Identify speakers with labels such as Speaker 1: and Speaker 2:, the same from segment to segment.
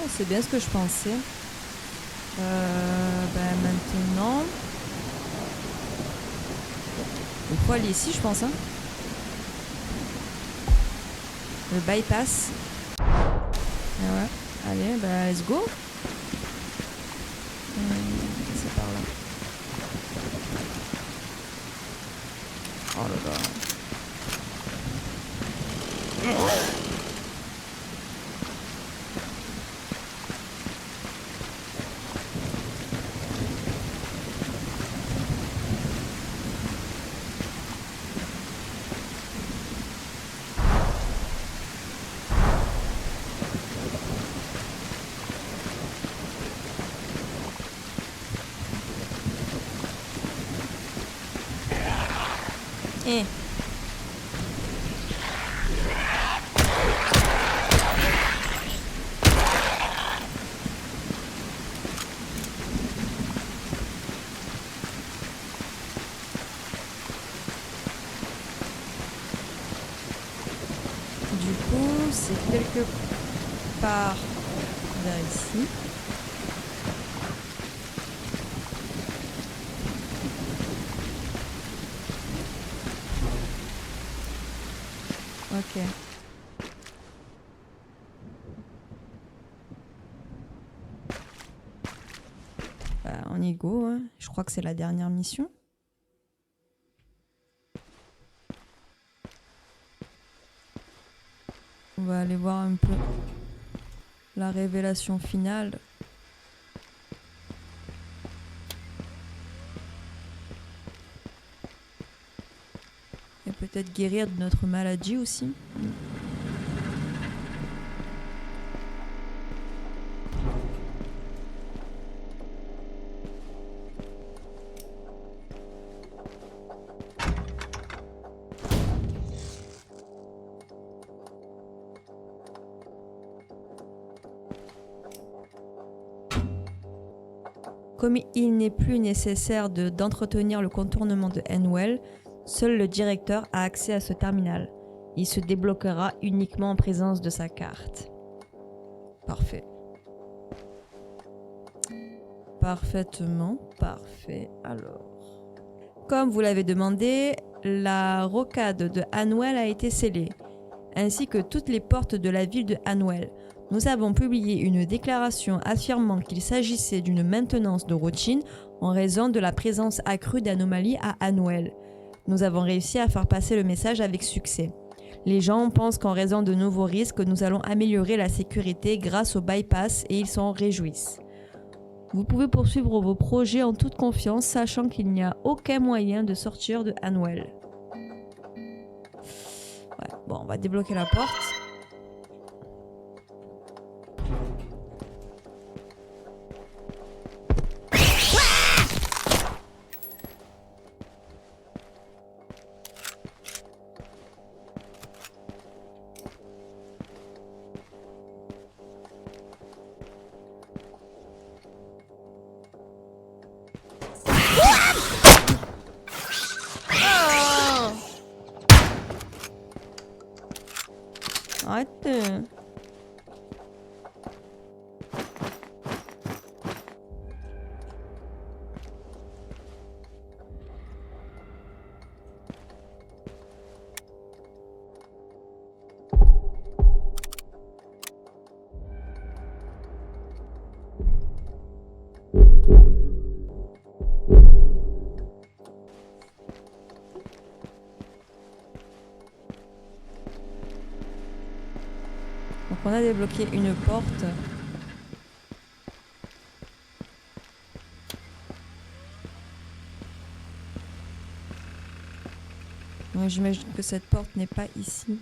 Speaker 1: C'est bien ce que je pensais. Maintenant... Il faut aller ici, je pense. Hein. Le bypass. Et ouais. Allez, let's go. C'est par là. Oh là là. Eh. Du coup, c'est quelque part vers ici. Ok. On y go. Hein. Je crois que c'est la dernière mission. On va aller voir un peu la révélation finale. Et peut-être guérir de notre maladie aussi. Comme il n'est plus nécessaire d'entretenir le contournement de Henwell, seul le directeur a accès à ce terminal. Il se débloquera uniquement en présence de sa carte. Parfait. Parfaitement parfait alors. Comme vous l'avez demandé, la rocade de Hanwell a été scellée, ainsi que toutes les portes de la ville de Hanwell. Nous avons publié une déclaration affirmant qu'il s'agissait d'une maintenance de routine en raison de la présence accrue d'anomalies à Hanwell. Nous avons réussi à faire passer le message avec succès. Les gens pensent qu'en raison de nouveaux risques, nous allons améliorer la sécurité grâce au bypass et ils s'en réjouissent. Vous pouvez poursuivre vos projets en toute confiance, sachant qu'il n'y a aucun moyen de sortir de Hanwell. Ouais, bon, on va débloquer la porte. Arrête. Donc on a débloqué une porte. Donc j'imagine que cette porte n'est pas ici.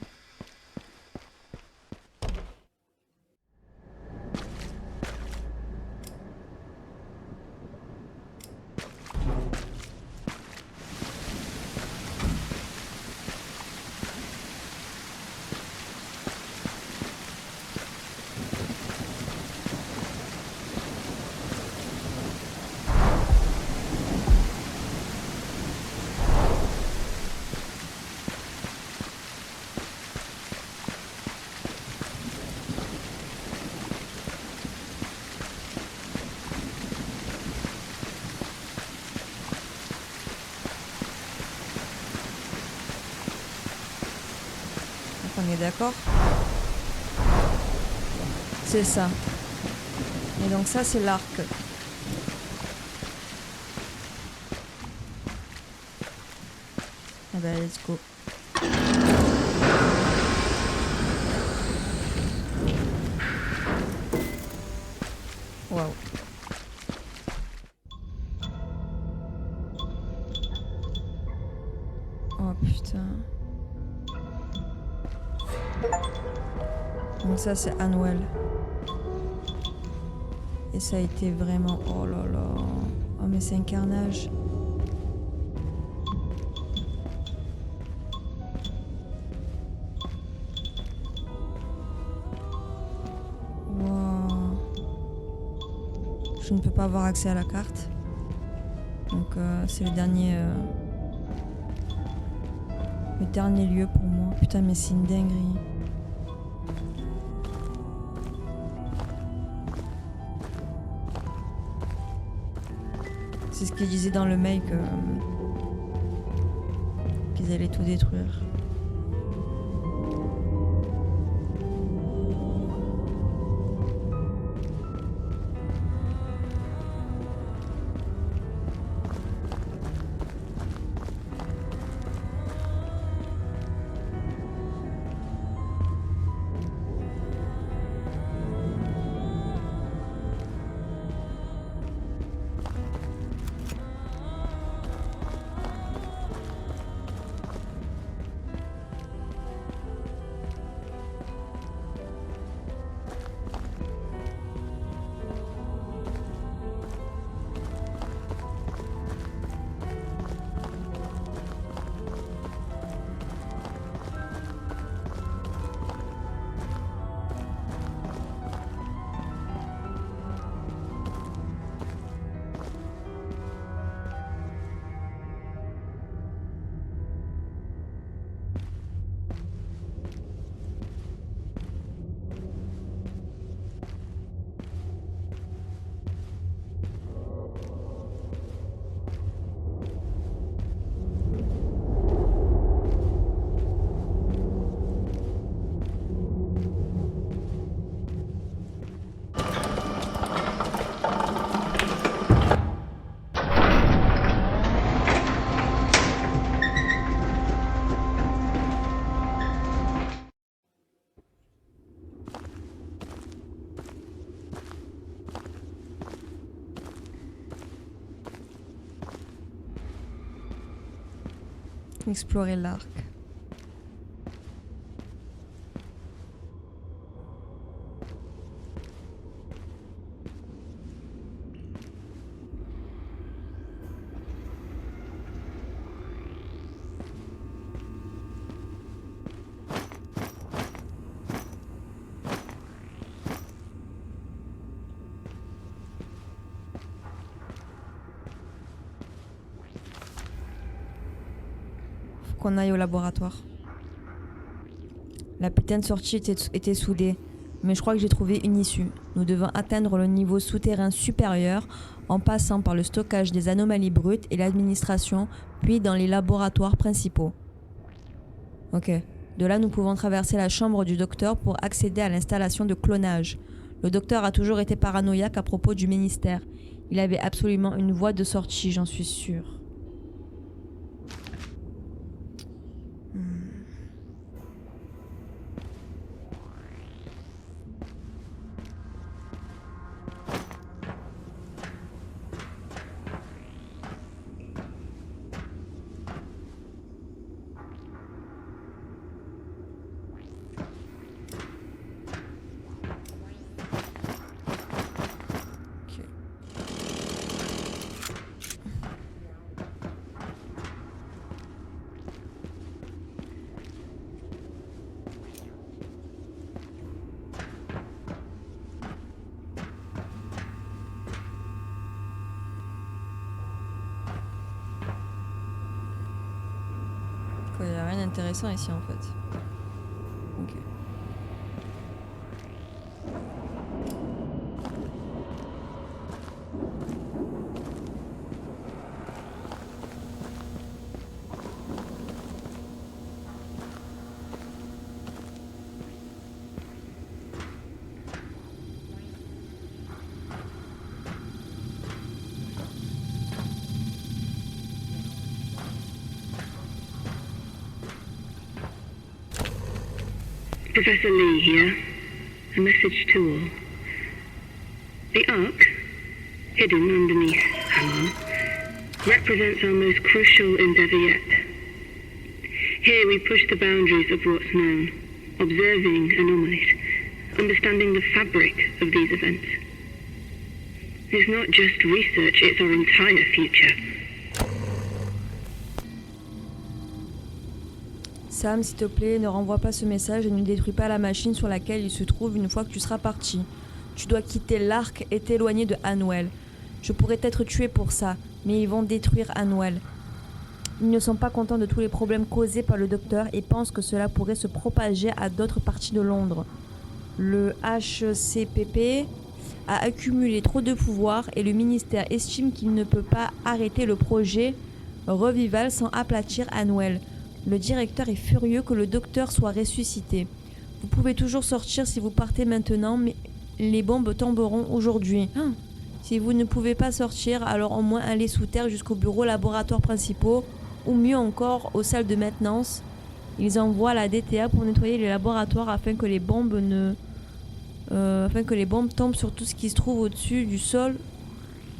Speaker 1: on est d'accord? C'est ça. Et donc ça, c'est l'arc. Ah bah, let's go. Waouh. Oh putain. Donc ça, c'est Annuel. Et ça a été vraiment... Oh là là. Oh mais c'est un carnage. Wow. Je ne peux pas avoir accès à la carte. Donc c'est le dernier lieu pour moi. Putain mais c'est une dinguerie. C'est ce qu'ils disaient dans le mail qu'ils allaient tout détruire. Explorer l'arc. Qu'on aille au laboratoire. La putain de sortie était soudée, mais je crois que j'ai trouvé une issue. Nous devons atteindre le niveau souterrain supérieur en passant par le stockage des anomalies brutes et l'administration, puis dans les laboratoires principaux. Ok. De là, nous pouvons traverser la chambre du docteur pour accéder à l'installation de clonage. Le docteur a toujours été paranoïaque à propos du ministère. Il avait absolument une voie de sortie, j'en suis sûre. Il n'y a rien d'intéressant ici en fait. Ok.
Speaker 2: Professor Lee here. A message to all. The Ark, hidden underneath Hamon, represents our most crucial endeavor yet. Here we push the boundaries of what's known, observing anomalies, understanding the fabric of these events. It's not just research, it's our entire future.
Speaker 1: Sam, s'il te plaît, ne renvoie pas ce message et ne détruis pas la machine sur laquelle il se trouve une fois que tu seras parti. Tu dois quitter l'arc et t'éloigner de Hanwell. Je pourrais t'être tué pour ça, mais ils vont détruire Hanwell. Ils ne sont pas contents de tous les problèmes causés par le docteur et pensent que cela pourrait se propager à d'autres parties de Londres. Le HCPP a accumulé trop de pouvoir et le ministère estime qu'il ne peut pas arrêter le projet Revival sans aplatir Hanwell. Le directeur est furieux que le docteur soit ressuscité. Vous pouvez toujours sortir si vous partez maintenant, mais les bombes tomberont aujourd'hui. Si vous ne pouvez pas sortir, alors au moins allez sous terre jusqu'aux bureaux laboratoires principaux, ou mieux encore aux salles de maintenance. Ils envoient la DTA pour nettoyer les laboratoires afin que les bombes tombent sur tout ce qui se trouve au-dessus du sol.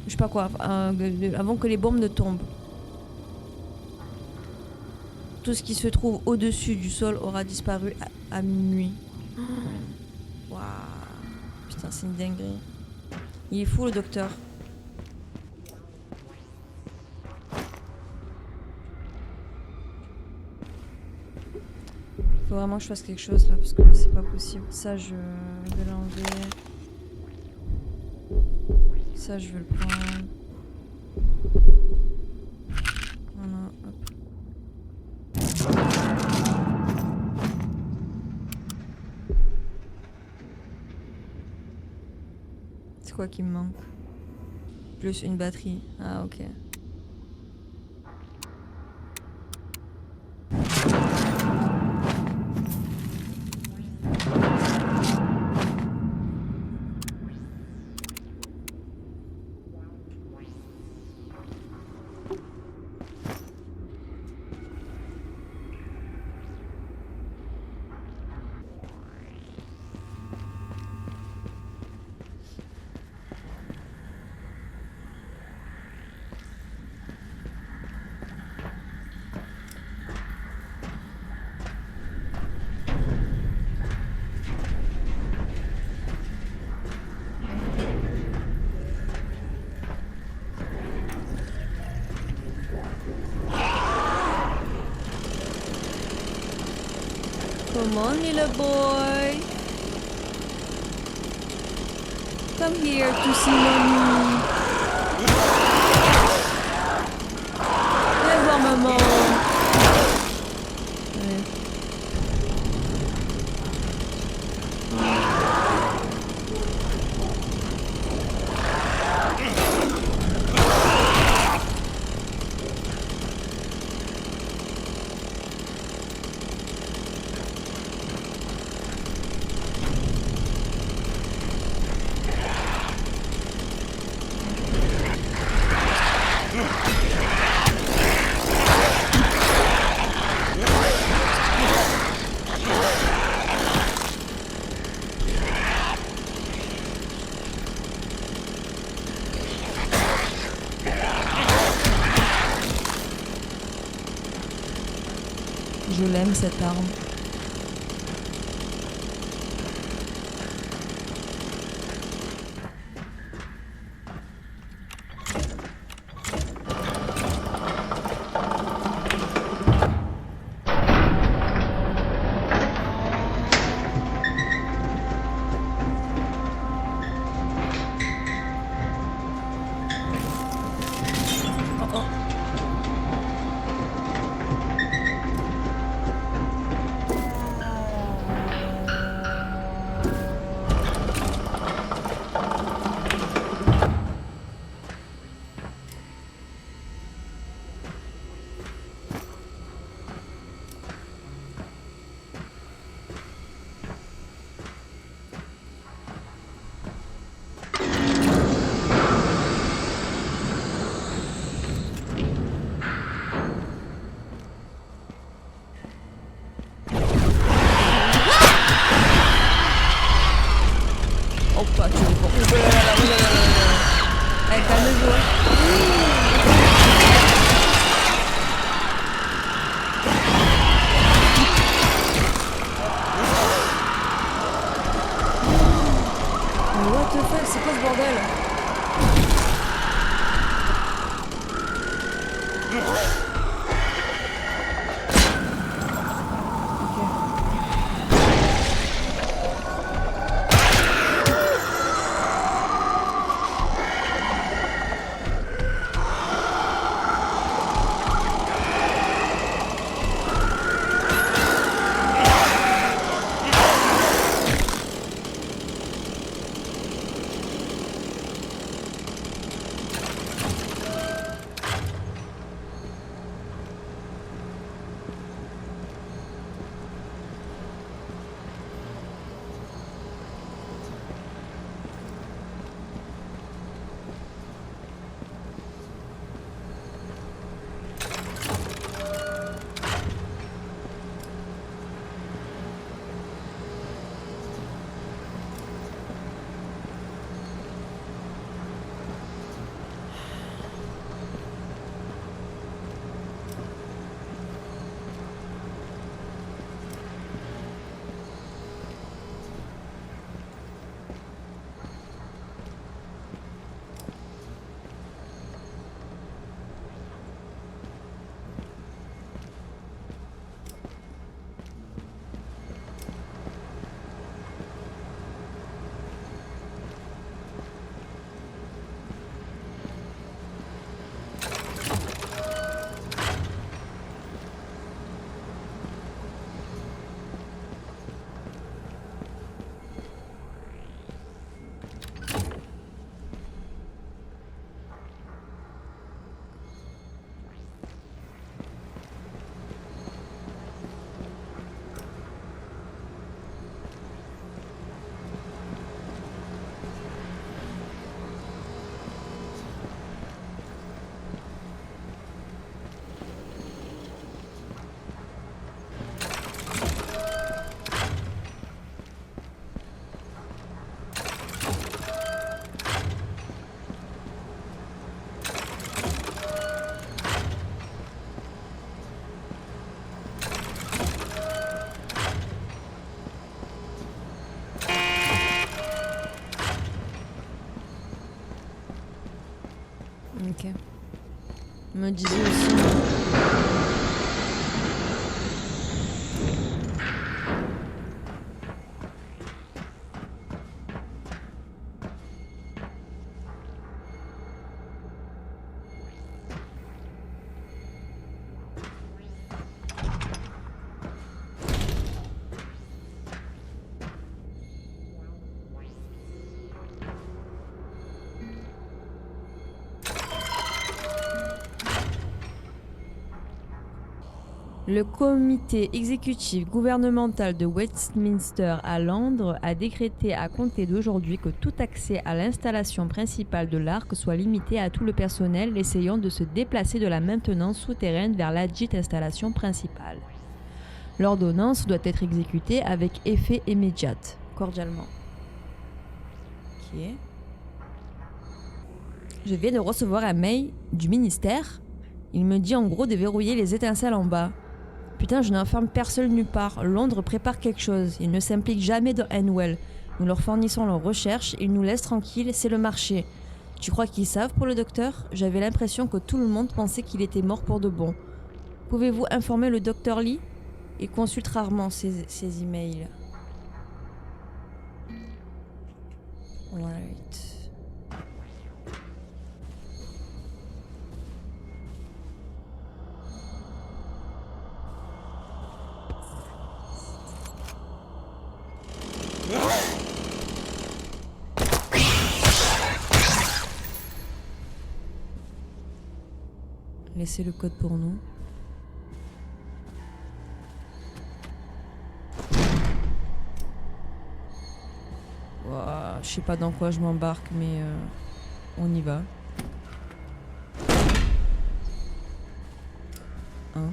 Speaker 1: Je sais pas quoi, avant que les bombes ne tombent. Tout ce qui se trouve au-dessus du sol aura disparu à minuit. Waouh. Putain, c'est une dinguerie. Il est fou le docteur. Faut vraiment que je fasse quelque chose là parce que c'est pas possible. Ça je vais l'enlever. Ça je vais le prendre. Voilà, hop. C'est quoi qui me manque? Plus une batterie. Ah ok. Come on, little boy. Come here to see mommy. Viens voir maman. Ouais. Je l'aime cette arme. Allez, calme-vous. Mais what the fuck, c'est quoi ce bordel? Ok. Me disait aussi. Le comité exécutif gouvernemental de Westminster à Londres a décrété à compter d'aujourd'hui que tout accès à l'installation principale de l'arc soit limité à tout le personnel essayant de se déplacer de la maintenance souterraine vers ladite installation principale. L'ordonnance doit être exécutée avec effet immédiat. Cordialement. Ok. Je viens de recevoir un mail du ministère. Il me dit en gros de verrouiller les étincelles en bas. Putain, je n'enferme personne nulle part. Londres prépare quelque chose. Ils ne s'impliquent jamais dans Hanwell. Nous leur fournissons leurs recherches, ils nous laissent tranquilles, c'est le marché. Tu crois qu'ils savent pour le docteur? J'avais l'impression que tout le monde pensait qu'il était mort pour de bon. Pouvez-vous informer le docteur Lee? Il consulte rarement ses emails. Right. Laissez le code pour nous. Wow, je sais pas dans quoi je m'embarque, mais on y va. Hein?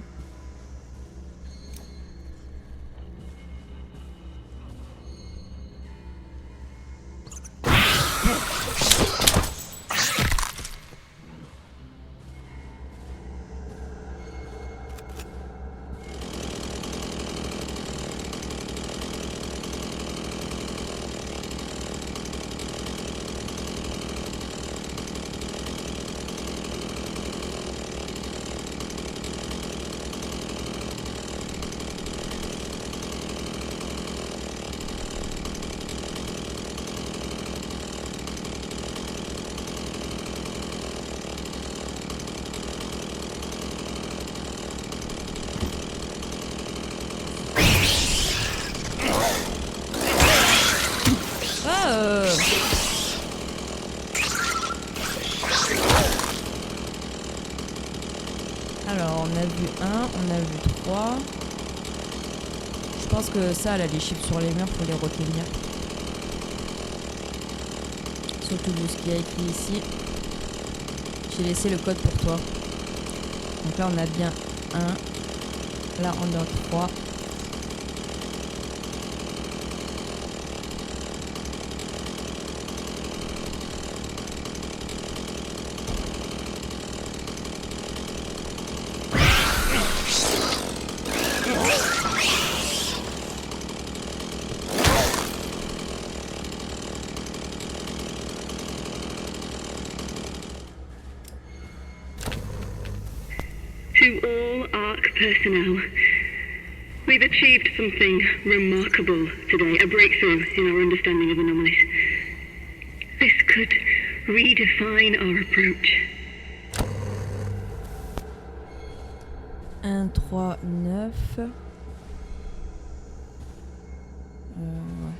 Speaker 1: Alors, on a vu 1, on a vu 3. Je pense que ça, là, les chiffres sur les murs, faut les retenir. Surtout de ce qu'il y a écrit ici. J'ai laissé le code pour toi. Donc là, on a bien 1. Là, on a 3.
Speaker 2: To all ARC personnel, we've achieved something remarkable today, a breakthrough in our understanding of anomalies. This could redefine our approach.
Speaker 1: 1, 3, 9. Ouais.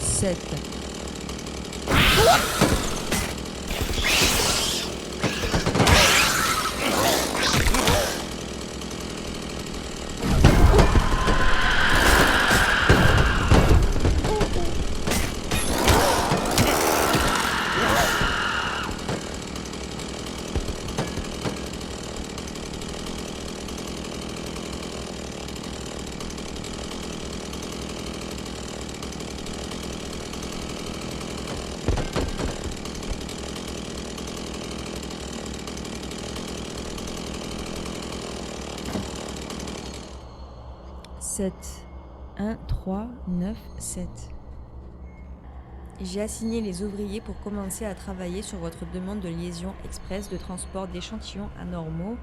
Speaker 1: Sept. Sept. 1, 3, 9, 7. J'ai assigné les ouvriers pour commencer à travailler sur votre demande de liaison express de transport d'échantillons anormaux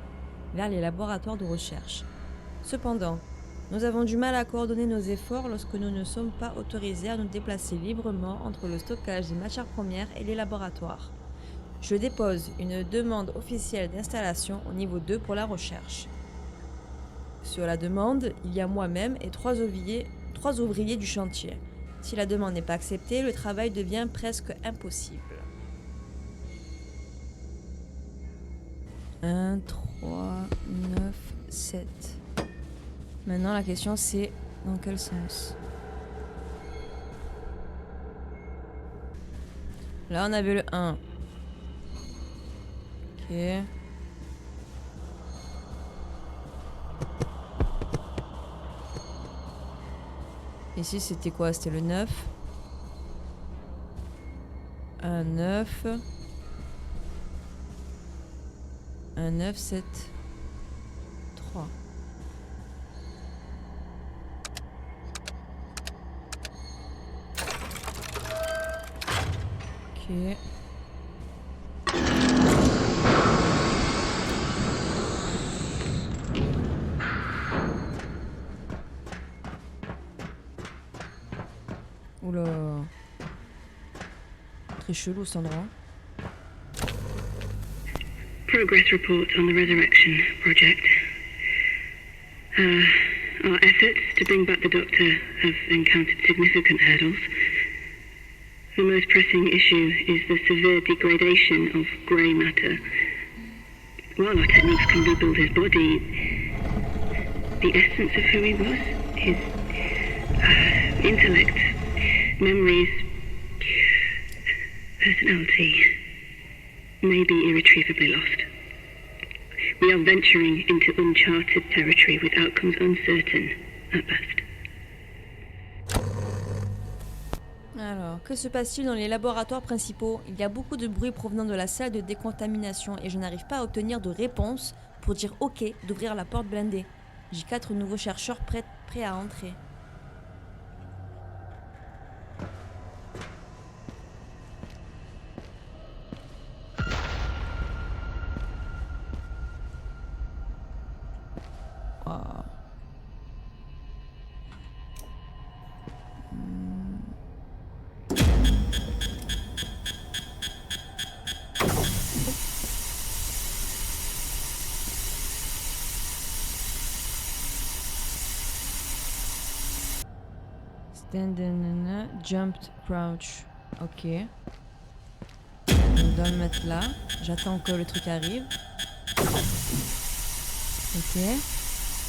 Speaker 1: vers les laboratoires de recherche. Cependant, nous avons du mal à coordonner nos efforts lorsque nous ne sommes pas autorisés à nous déplacer librement entre le stockage des matières premières et les laboratoires. Je dépose une demande officielle d'installation au niveau 2 pour la recherche. Sur la demande, il y a moi-même et 3 ouvriers du chantier. Si la demande n'est pas acceptée, le travail devient presque impossible. 1, 3, 9, 7. Maintenant, la question c'est dans quel sens? Là, on avait le 1. Ok. Ici, c'était quoi? C'était le 9. 1, 9. 1, 9, 7. 3. Ok. Oula. Très chelou cet endroit.
Speaker 2: Progress report on the Resurrection project. Our efforts to bring back the Doctor have encountered significant hurdles. The most pressing issue is the severe degradation of grey matter. While our techniques can rebuild his body, the essence of who he was, his intellect, memories, personality, may be irretrievably lost. We are venturing into uncharted territory with outcomes uncertain at best.
Speaker 1: Alors, que se passe-t-il dans les laboratoires principaux? Il y a beaucoup de bruit provenant de la salle de décontamination et je n'arrive pas à obtenir de réponse pour dire OK d'ouvrir la porte blindée. J'ai 4 nouveaux chercheurs prêts à entrer. Wow. Jumped crouch. Ok. On doit le mettre là. J'attends que le truc arrive. Ok.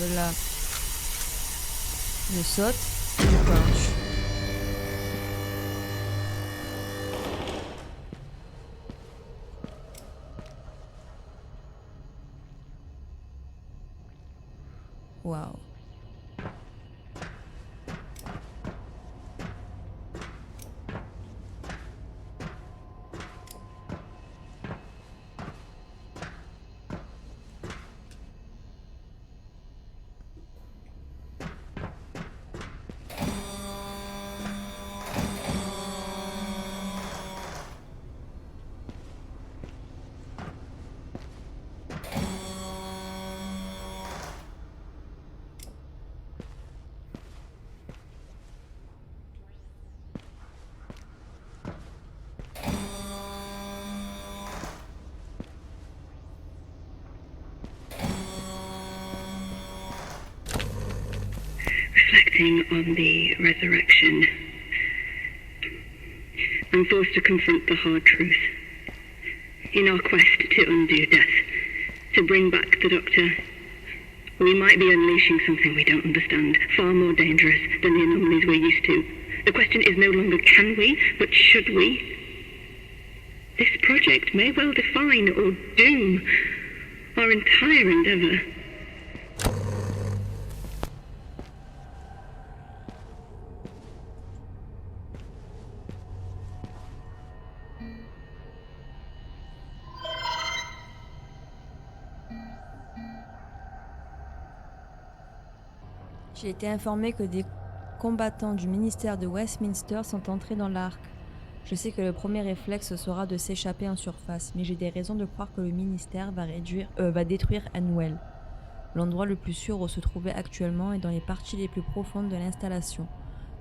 Speaker 1: De là. Je saute. Et je crouch. Wow.
Speaker 2: Reflecting on the resurrection, I'm forced to confront the hard truth. In our quest to undo death, to bring back the Doctor, we might be unleashing something we don't understand, far more dangerous than the anomalies we're used to. The question is no longer can we, but should we? This project may well define or doom our entire endeavour.
Speaker 1: J'ai été informé que des combattants du ministère de Westminster sont entrés dans l'arc. Je sais que le premier réflexe sera de s'échapper en surface, mais j'ai des raisons de croire que le ministère va détruire Hanwell. L'endroit le plus sûr où se trouver actuellement est dans les parties les plus profondes de l'installation.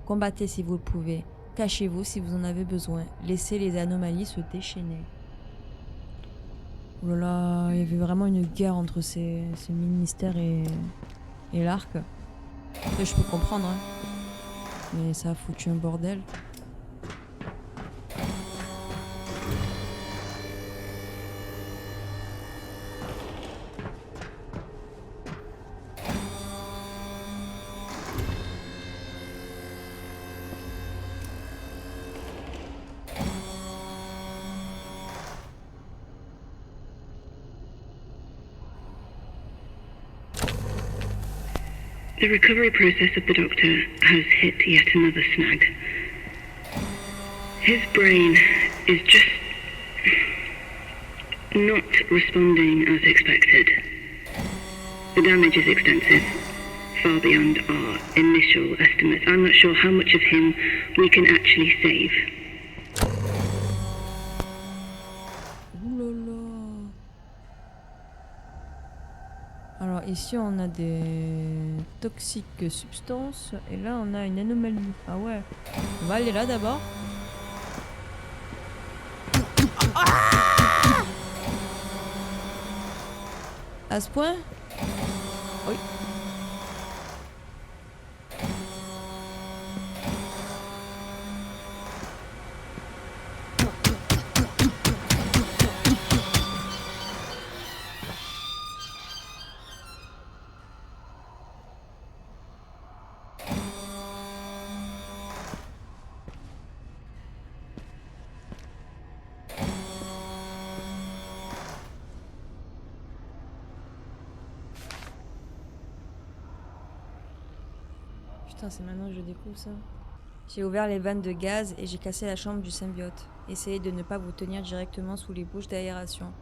Speaker 1: Combattez si vous le pouvez. Cachez-vous si vous en avez besoin. Laissez les anomalies se déchaîner. Oh là là, il y avait vraiment une guerre entre ces ministères et l'arc. Après, je peux comprendre, hein. Mais ça a foutu un bordel.
Speaker 2: The recovery process of the Doctor has hit yet another snag. His brain is just not responding as expected. The damage is extensive, far beyond our initial estimates. I'm not sure how much of him we can actually save.
Speaker 1: Ouh là là. Alors ici on a des toxiques substances et là on a une anomalie. Ah ouais. On va aller là d'abord. À ce point? Oui. Putain, c'est maintenant que je découvre ça. J'ai ouvert les vannes de gaz et j'ai cassé la chambre du symbiote. Essayez de ne pas vous tenir directement sous les bouches d'aération.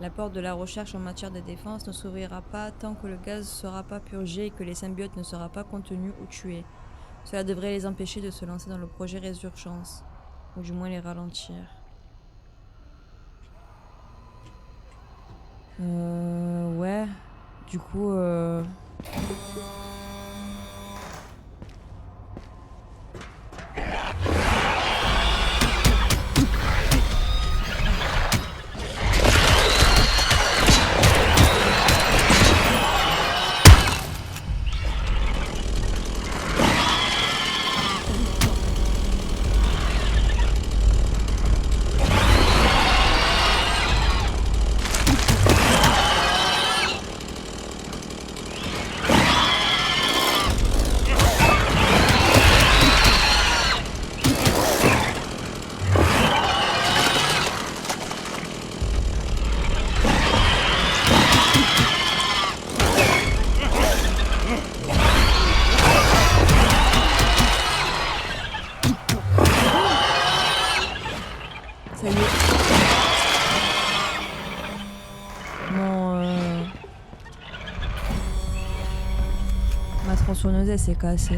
Speaker 1: La porte de la recherche en matière de défense ne s'ouvrira pas tant que le gaz ne sera pas purgé et que les symbiotes ne seront pas contenus ou tués. Cela devrait les empêcher de se lancer dans le projet Résurgence, ou du moins les ralentir. Ouais. Du coup, Ça y est. Ma tronçonneuse, elle s'est cassée.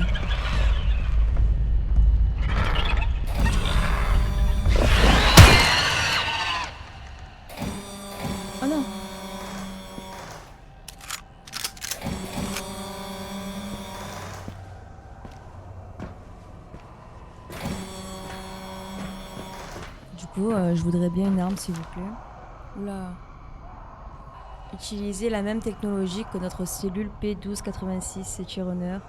Speaker 1: Oh non. Du coup, je voudrais bien une arme, s'il vous plaît. Oula. Utiliser la même technologie que notre cellule P1286 Secure-Runner.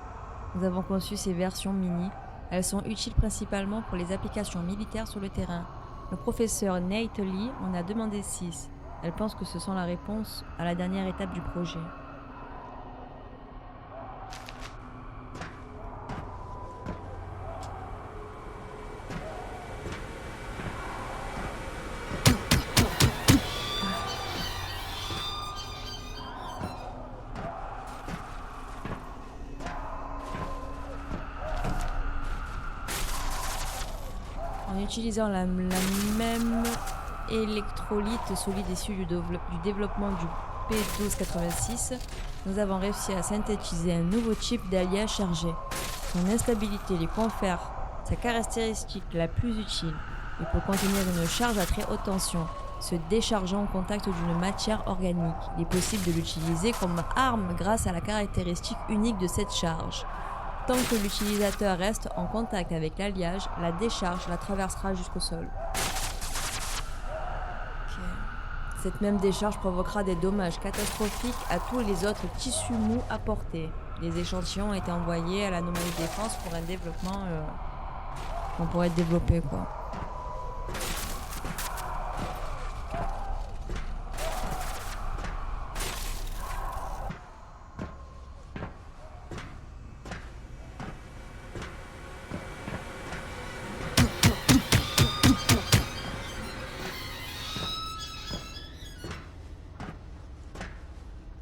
Speaker 1: Nous avons conçu ces versions mini. Elles sont utiles principalement pour les applications militaires sur le terrain. Le professeur Nate Lee en a demandé 6. Elle pense que ce sont la réponse à la dernière étape du projet. En utilisant la même électrolyte solide issue du développement du P1286, nous avons réussi à synthétiser un nouveau type d'alliage chargé. Son instabilité lui confère sa caractéristique la plus utile. Il peut contenir une charge à très haute tension, se déchargeant au contact d'une matière organique. Il est possible de l'utiliser comme arme grâce à la caractéristique unique de cette charge. Tant que l'utilisateur reste en contact avec l'alliage, la décharge la traversera jusqu'au sol. Okay. Cette même décharge provoquera des dommages catastrophiques à tous les autres tissus mous apportés. Les échantillons ont été envoyés à l'anomalie défense pour un développement qu'on pourrait développer, quoi.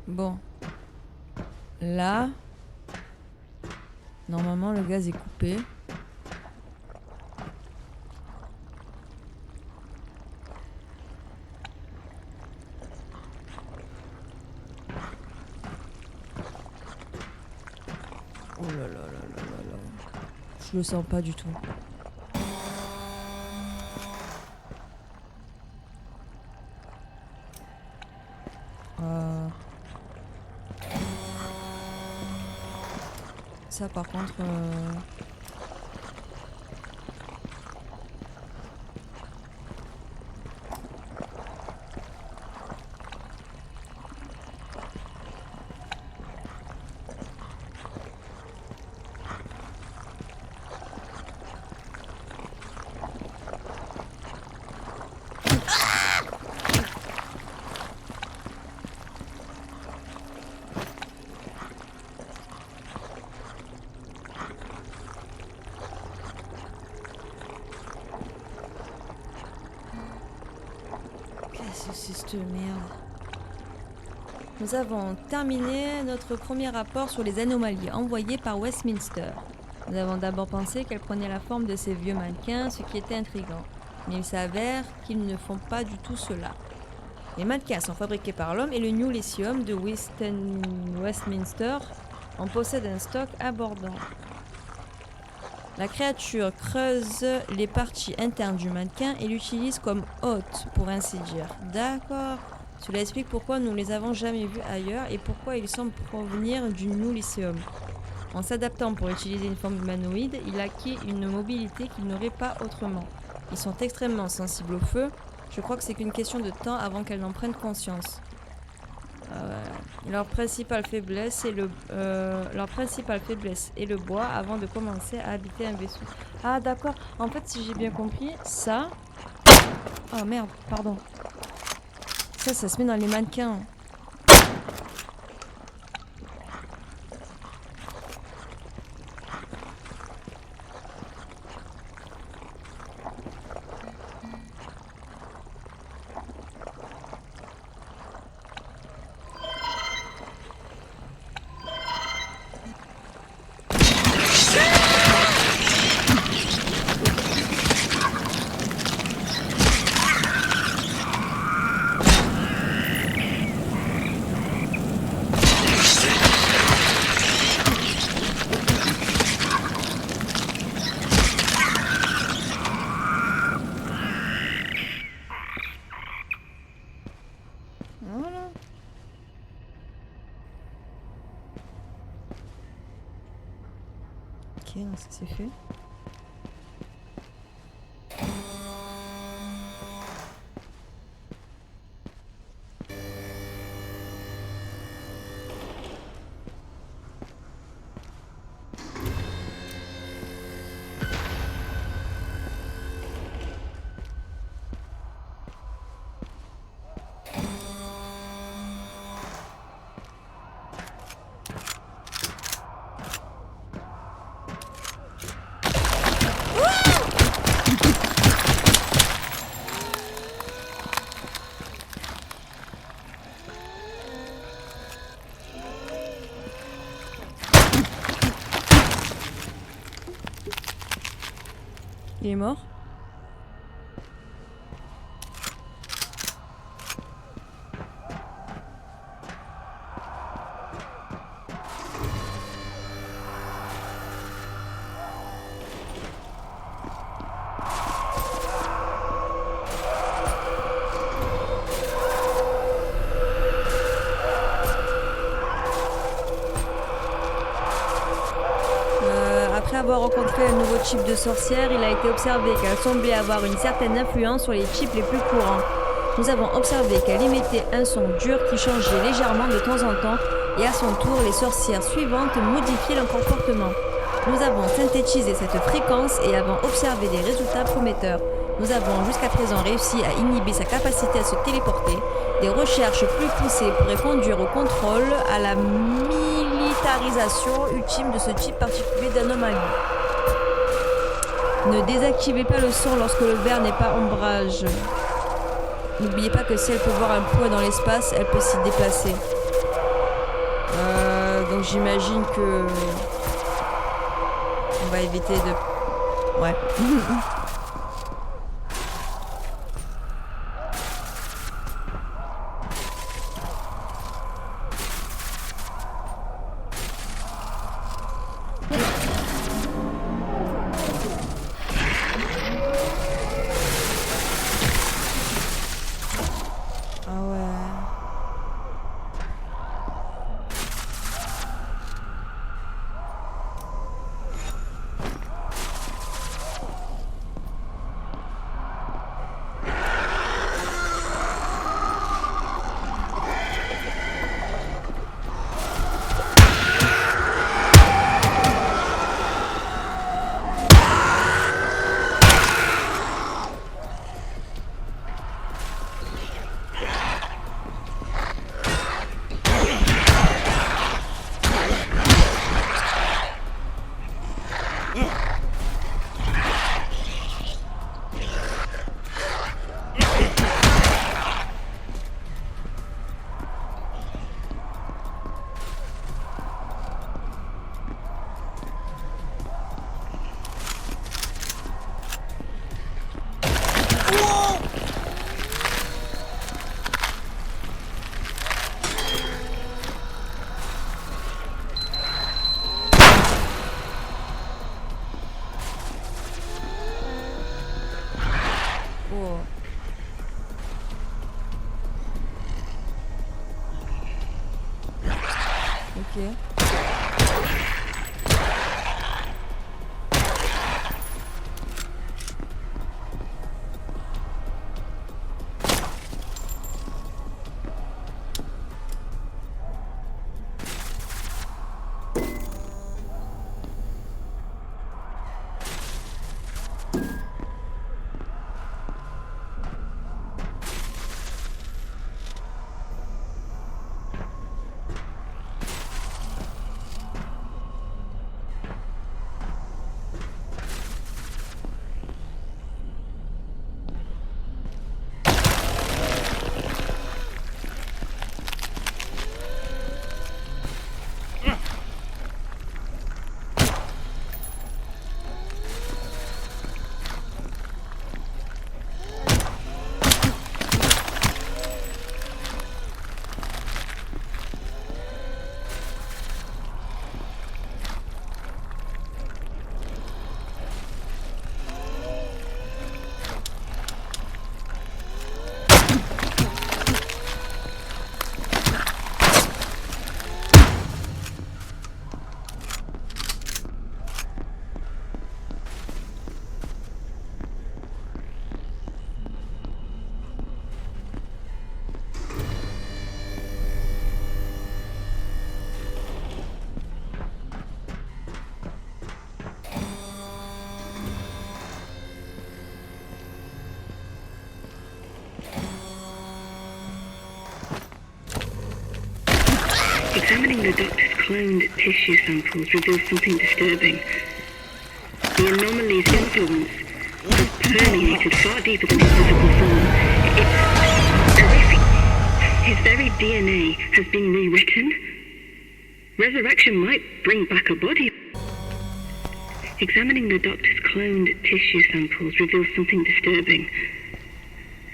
Speaker 1: Bon, là, normalement le gaz est coupé. Oh là là là là là là. Je le sens pas du tout. Ça par contre... Qu'est-ce que c'est cette merde? Nous avons terminé notre premier rapport sur les anomalies envoyées par Westminster. Nous avons d'abord pensé qu'elles prenaient la forme de ces vieux mannequins, ce qui était intriguant. Mais il s'avère qu'ils ne font pas du tout cela. Les mannequins sont fabriqués par l'homme et le New Lithium de Westminster en possède un stock abondant. La créature creuse les parties internes du mannequin et l'utilise comme hôte, pour ainsi dire. D'accord. Cela explique pourquoi nous ne les avons jamais vus ailleurs et pourquoi ils semblent provenir du New Lithium. En s'adaptant pour utiliser une forme humanoïde, il acquit une mobilité qu'il n'aurait pas autrement. Ils sont extrêmement sensibles au feu. Je crois que c'est qu'une question de temps avant qu'elles n'en prennent conscience. Leur principale faiblesse est le bois avant de commencer à habiter un vaisseau. Ah d'accord, en fait si j'ai bien compris, ça... Oh merde, pardon. Ça se met dans les mannequins. donc ça c'est fait. Il est mort? Après avoir rencontré un nouveau type de sorcière, il a été observé qu'elle semblait avoir une certaine influence sur les types les plus courants. Nous avons observé qu'elle émettait un son dur qui changeait légèrement de temps en temps et à son tour, les sorcières suivantes modifiaient leur comportement. Nous avons synthétisé cette fréquence et avons observé des résultats prometteurs. Nous avons jusqu'à présent réussi à inhiber sa capacité à se téléporter. Des recherches plus poussées pourraient conduire au contrôle, à la militarisation ultime de ce type particulier d'anomalie. Ne désactivez pas le son lorsque le verre n'est pas ombrage. N'oubliez pas que si elle peut voir un point dans l'espace, elle peut s'y déplacer. Donc j'imagine que... On va éviter de... Ouais.
Speaker 2: Examining the doctor's cloned tissue samples reveals something disturbing. The anomaly's influence has permeated far deeper than his physical form. It's as if his very DNA has been rewritten. Resurrection might bring back a body. Examining the doctor's cloned tissue samples reveals something disturbing.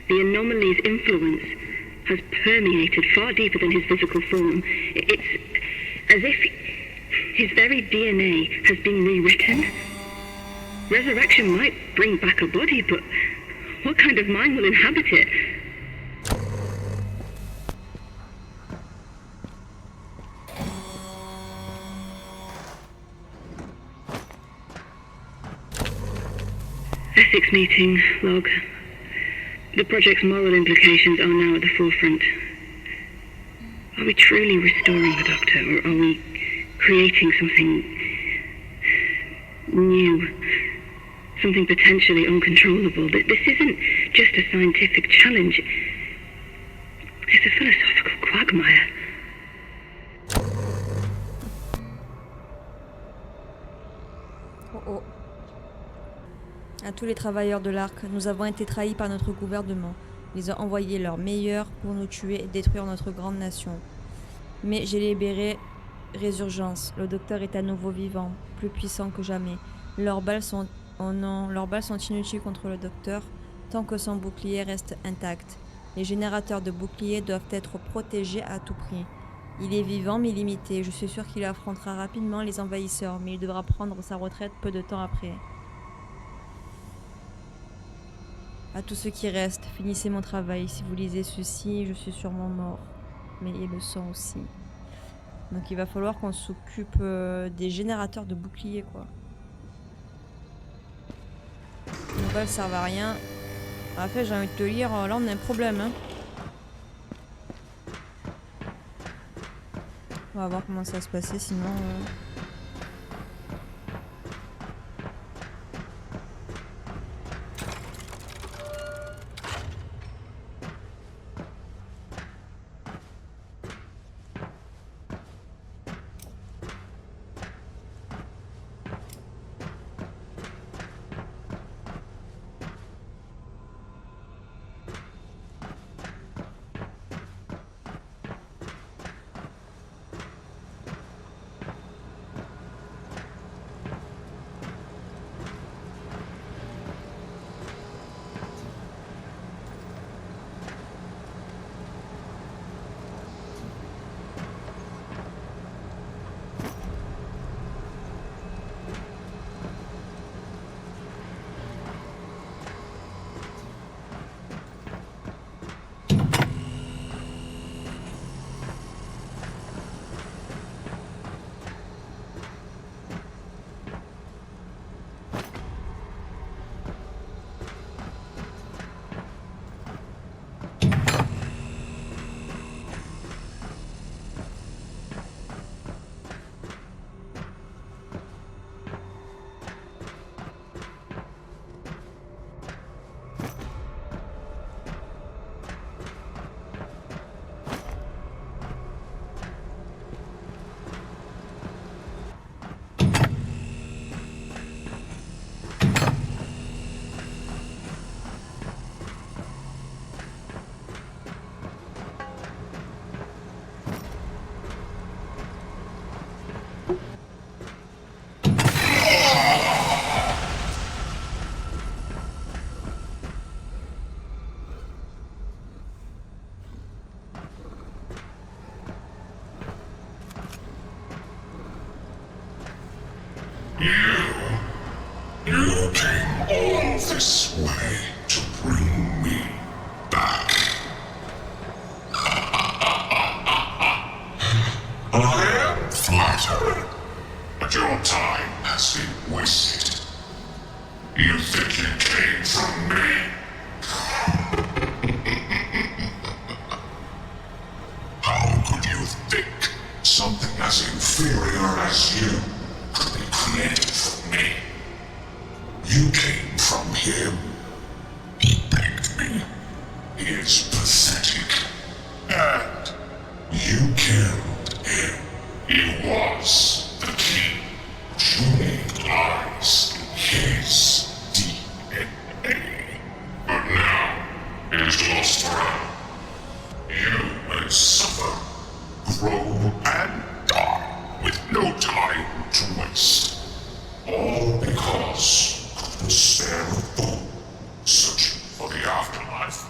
Speaker 2: The anomaly's influence has permeated far deeper than his physical form. It's as if his very DNA has been rewritten. Resurrection might bring back a body, but what kind of mind will inhabit it? Ethics meeting, log. The project's moral implications are now at the forefront. Are we truly restoring the Doctor, or are we creating something new? Something potentially uncontrollable? This isn't just a scientific challenge. It's a philosophical quagmire.
Speaker 1: Oh oh. À tous les travailleurs de l'Arc, nous avons été trahis par notre gouvernement. Ils ont envoyé leurs meilleurs pour nous tuer et détruire notre grande nation. Mais j'ai libéré Résurgence. Le Docteur est à nouveau vivant, plus puissant que jamais. Leurs balles sont inutiles contre le Docteur tant que son bouclier reste intact. Les générateurs de boucliers doivent être protégés à tout prix. Il est vivant mais limité. Je suis sûr qu'il affrontera rapidement les envahisseurs, mais il devra prendre sa retraite peu de temps après. À tous ceux qui restent, finissez mon travail. Si vous lisez ceci, je suis sûrement mort. Mais ils le sont aussi. Donc il va falloir qu'on s'occupe des générateurs de boucliers, quoi. Les balles servent à rien. En fait, j'ai envie de te lire, là on a un problème, hein. On va voir comment ça va se passer, sinon...
Speaker 3: is lost forever. You may suffer, grow, and die with no time to waste. All because of the spare of fool searching for the afterlife.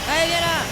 Speaker 1: Allez, viens là!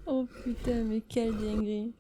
Speaker 1: Oh putain, mais quelle dinguerie.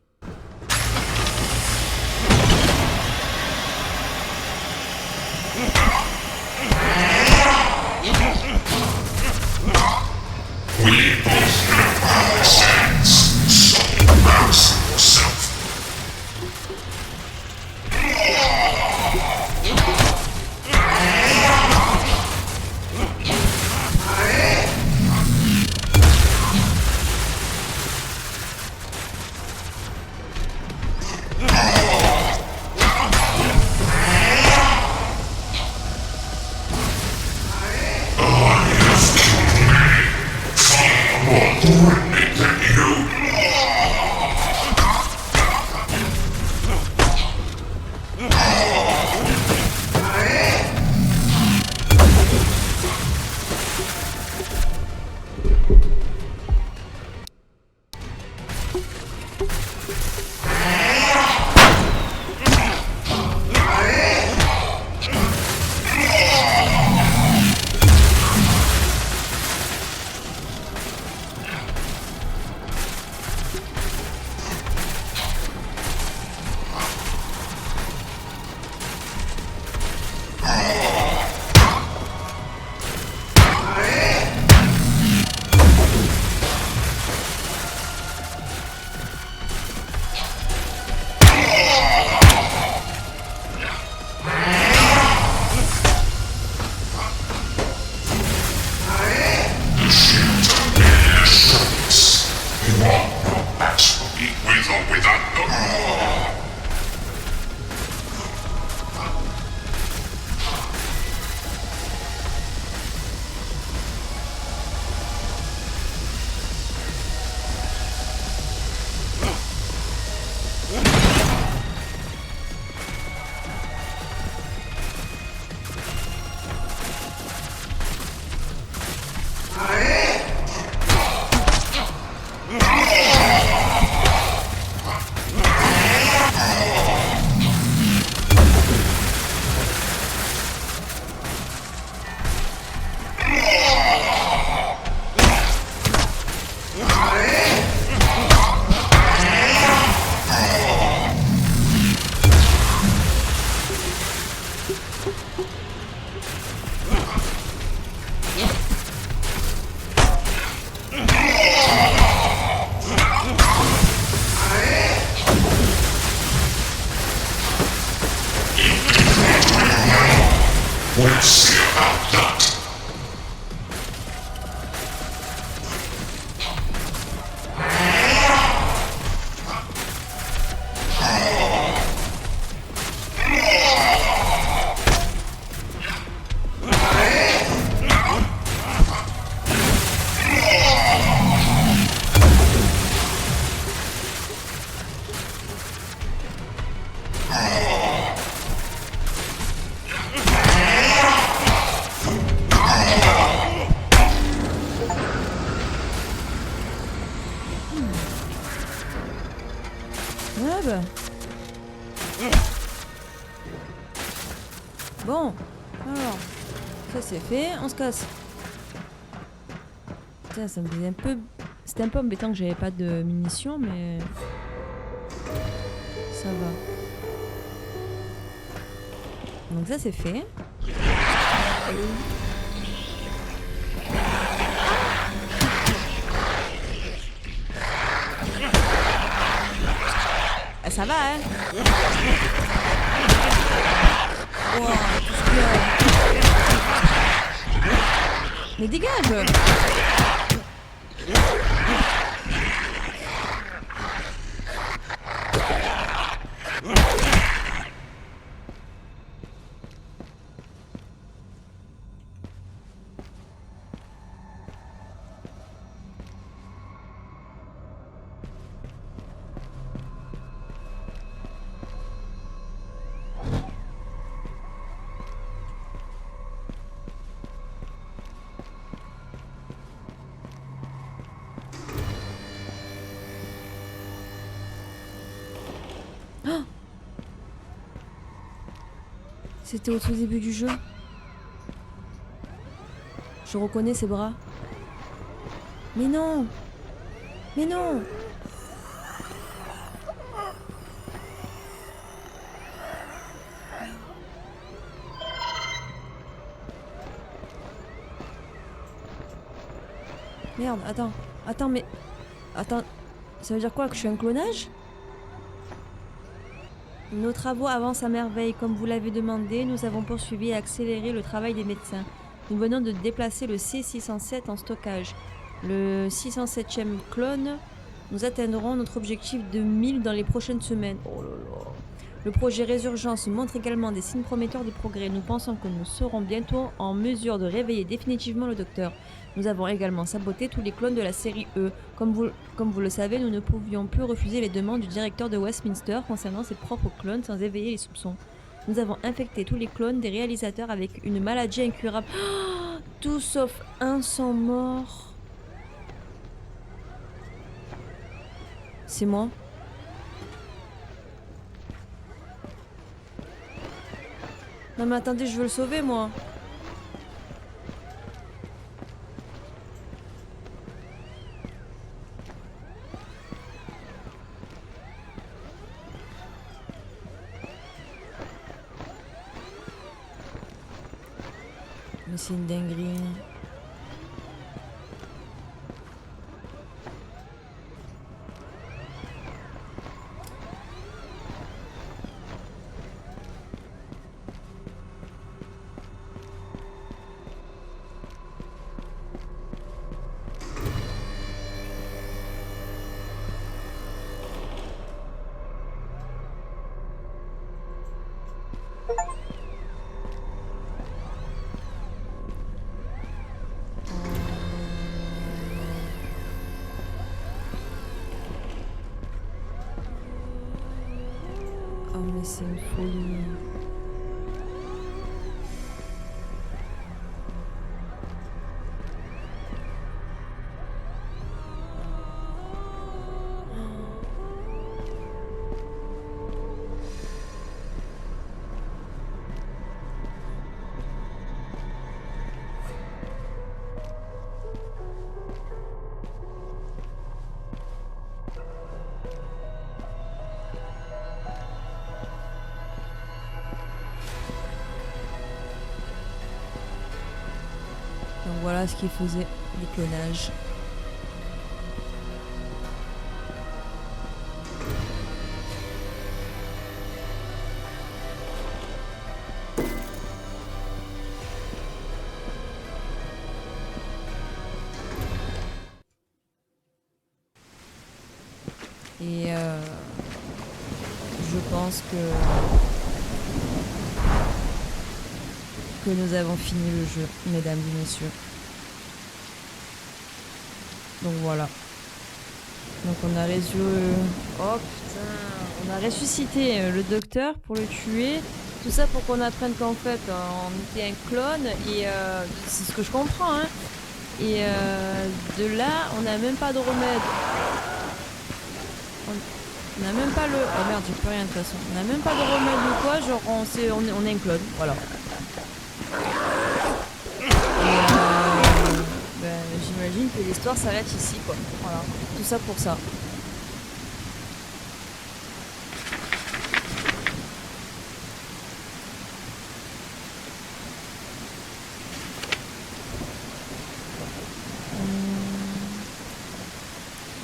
Speaker 1: job. Bon, alors, ça c'est fait, on se casse. Putain, ça me faisait un peu... C'était un peu embêtant que j'avais pas de munitions, mais... Ça va. Donc ça c'est fait. Ah, ça va, hein. Wow, qu'est-ce qu'il y a ? Mais dégage. C'était au tout début du jeu. Je reconnais ses bras. Mais non! Mais non! Merde, attends. Attends, mais... Attends, ça veut dire quoi? Que je suis un clonage? Nos travaux avancent à merveille. Comme vous l'avez demandé, nous avons poursuivi et accéléré le travail des médecins. Nous venons de déplacer le C607 en stockage. Le 607e clone, nous atteindrons notre objectif de 1000 dans les prochaines semaines. Oh là là. Le projet Résurgence montre également des signes prometteurs de progrès. Nous pensons que nous serons bientôt en mesure de réveiller définitivement le docteur. Nous avons également saboté tous les clones de la série E. Comme vous le savez, nous ne pouvions plus refuser les demandes du directeur de Westminster concernant ses propres clones sans éveiller les soupçons. Nous avons infecté tous les clones des réalisateurs avec une maladie incurable. Oh, tout sauf un sont morts. C'est moi. Non mais attendez, je veux le sauver moi. Mais c'est une dinguerie. Oh mais c'est une folie. Donc voilà ce qu'il faisait, les clonages. Et je pense que nous avons fini le jeu, mesdames et messieurs. Donc voilà. Donc on a Oh putain, on a ressuscité le docteur pour le tuer. Tout ça pour qu'on apprenne qu'en fait on était un clone et c'est ce que je comprends hein. Et de là on n'a même pas de remède. On n'a même pas le... Oh merde, j'ai plus rien de toute façon. On n'a même pas de remède ou quoi, genre on est un clone, voilà. J'imagine que l'histoire s'arrête ici, quoi. Voilà, tout ça pour ça.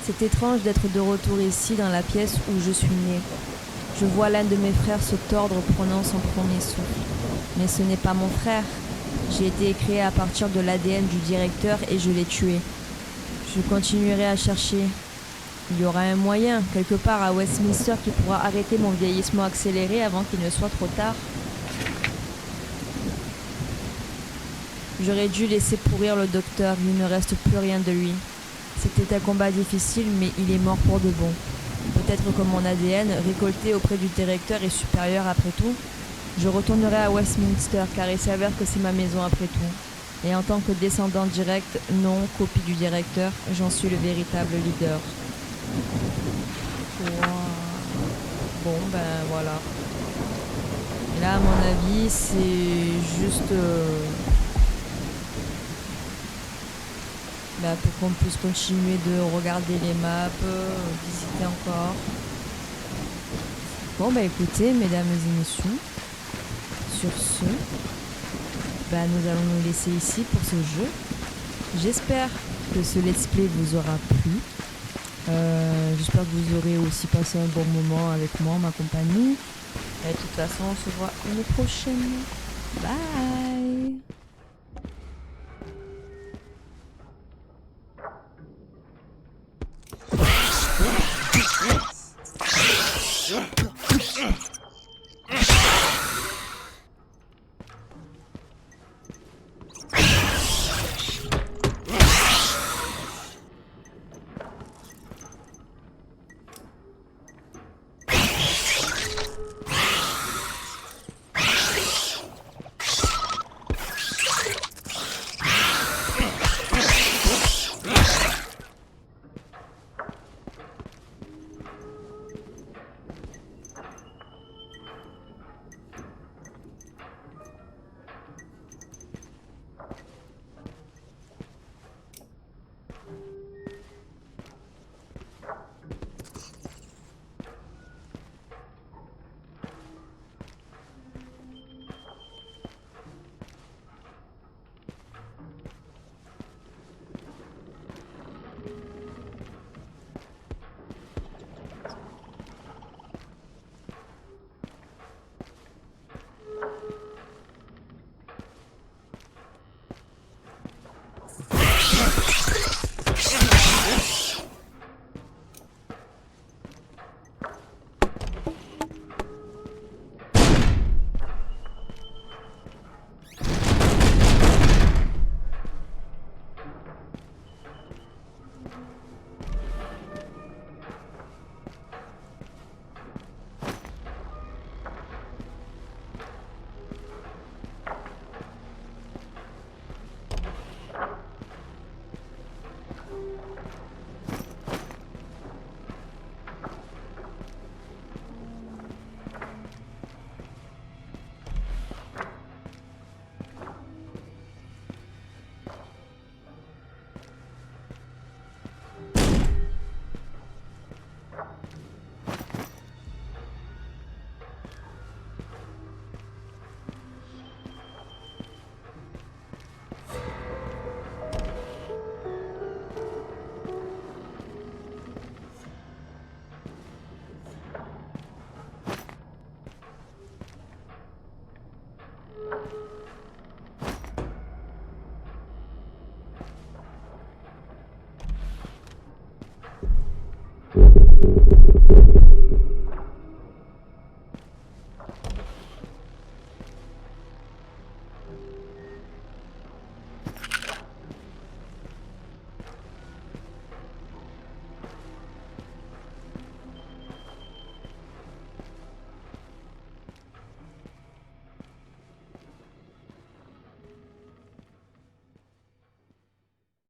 Speaker 1: C'est étrange d'être de retour ici, dans la pièce où je suis née. Je vois l'un de mes frères se tordre prenant son premier souffle. Mais ce n'est pas mon frère. J'ai été créé à partir de l'ADN du directeur et je l'ai tué. Je continuerai à chercher. Il y aura un moyen, quelque part à Westminster, qui pourra arrêter mon vieillissement accéléré avant qu'il ne soit trop tard. J'aurais dû laisser pourrir le docteur, il ne reste plus rien de lui. C'était un combat difficile, mais il est mort pour de bon. Peut-être que mon ADN, récolté auprès du directeur, est supérieur après tout. Je retournerai à Westminster, car il s'avère que c'est ma maison après tout. Et en tant que descendant direct, non copie du directeur, j'en suis le véritable leader. Wow. Bon, ben voilà. Et là, à mon avis, c'est juste... pour qu'on puisse continuer de regarder les maps, visiter encore. Bon bah écoutez, mesdames et messieurs, sur ce, nous allons nous laisser ici pour ce jeu. J'espère que ce let's play vous aura plu. J'espère que vous aurez aussi passé un bon moment avec moi, ma compagnie. Et de toute façon, on se voit une prochaine. Bye!